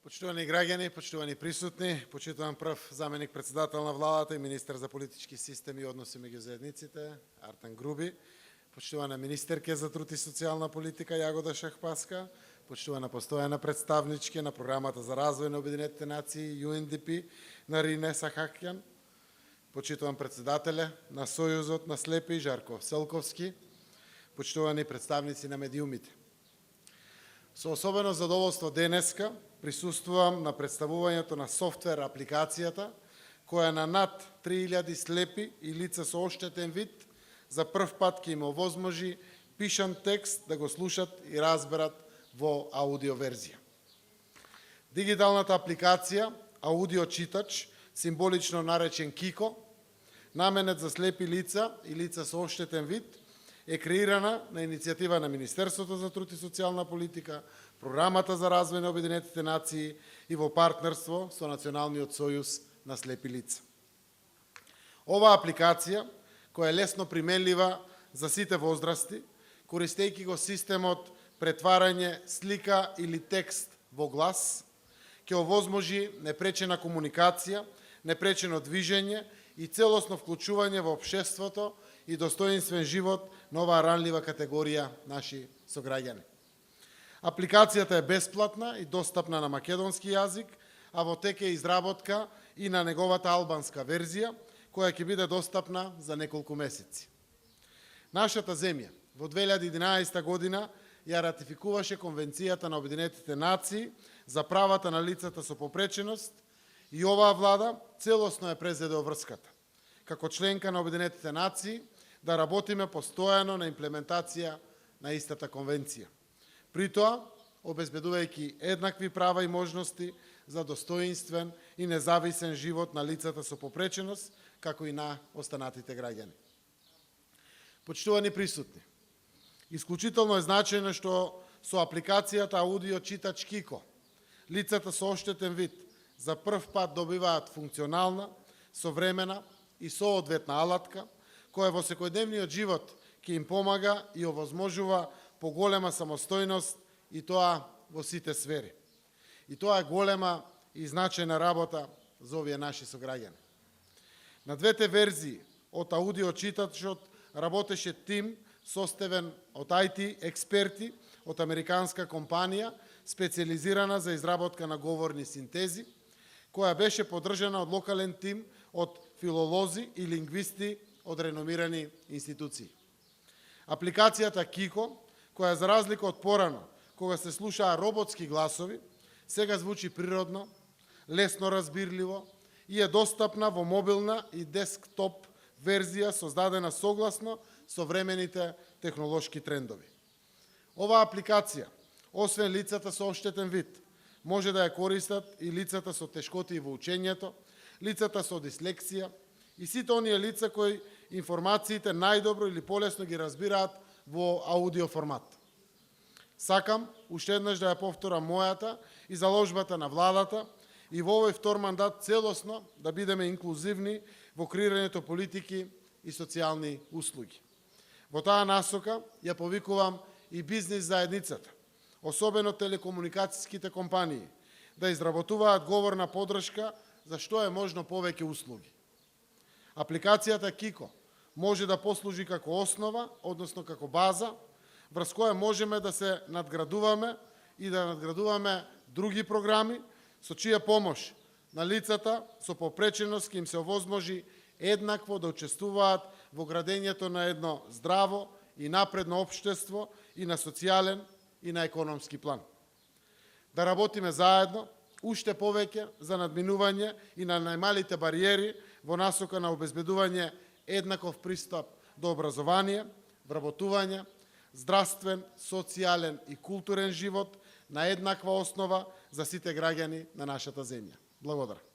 Почитувани граѓани, почитувани присутни, почитувам прв заменик председател на владата и министер за политички системи и односи меѓу заедниците, Артан Груби, почитувана министерке за труд и социјална политика, Јагода Шахпаска, почитувана постојана представничке на програмата за развој на Обединетите нации, UNDP, Нарине Сахакјан, почитувам председателе на Сојузот на слепи, Жарко Селковски, почитувани представници на медиумите. Со особено задоволство денеска присуствувам на представувањето на софтвер апликацијата, која на над 3000 слепи и лица со оштетен вид за прв пат ќе им овозможи пишан текст да го слушат и разберат во аудио верзија. Дигиталната апликација, аудио читач, символично наречен Кико, наменет за слепи лица и лица со оштетен вид, е креирана на иницијатива на Министерството за труд и социјална политика, Програмата за развој на Обединетите нации и во партнерство со Националниот сојуз на слепи лица. Оваа апликација, која е лесно применлива за сите возрасти, користејќи го системот претварање слика или текст во глас, ќе овозможи непречена комуникација, непречено движење и целосно вклучување во општеството и достоинствен живот на оваа ранлива категорија наши сограѓани. Апликацијата е бесплатна и достапна на македонски јазик, а во тек е изработка и на неговата албанска верзија, која ќе биде достапна за неколку месеци. Нашата земја во 2011 година ја ратификуваше Конвенцијата на Обединетите нации за правата на лицата со попреченост и оваа влада целосно е презеде врската. Како членка на Обединетите нации да работиме постојано на имплементација на истата конвенција. При тоа, обезбедувајќи еднакви права и можности за достоинствен и независен живот на лицата со попреченост, како и на останатите граѓани. Почитувани присутни, исклучително е значајно што со апликацијата аудио читач Кико, лицата со оштетен вид за прв пат добиваат функционална, современа и соодветна алатка, која во секојдневниот живот ќе им помага и овозможува поголема самостојност и тоа во сите сфери. И тоа е голема и значајна работа за овие наши сограѓани. На двете верзии од аудио читачот работеше тим составен од IT експерти од американска компанија специализирана за изработка на говорни синтези, која беше поддржана од локален тим од филолози и лингвисти од реномирани институции. Апликацијата Кико, која за разлика од порано, кога се слушаа роботски гласови, сега звучи природно, лесно разбирливо и е достапна во мобилна и десктоп верзија создадена согласно современите технолошки трендови. Оваа апликација, освен лицата со оштетен вид, може да ја користат и лицата со тешкоти во учењето, лицата со дислексија и сите оние лица кои информациите најдобро или полесно ги разбираат во аудио формат. Сакам уште еднаш да ја повторам мојата и заложбата на владата и во овој втор мандат целосно да бидеме инклузивни во креирањето политики и социјални услуги. Во таа насока ја повикувам и бизнис заедницата, особено телекомуникацијските компании, да изработуваат говорна поддршка за што е можно повеќе услуги. Апликацијата Кико може да послужи како основа, односно како база, врз која можеме да се надградуваме и да надградуваме други програми, со чија помош на лицата со попреченост ќе им се овозможи еднакво да учествуваат во градењето на едно здраво и напредно општество и на социјален и на економски план. Да работиме заедно, уште повеќе за надминување и на најмалите бариери во насока на обезбедување еднаков пристап до образование, вработување, здравствен, социјален и културен живот на еднаква основа за сите граѓани на нашата земја. Благодарам.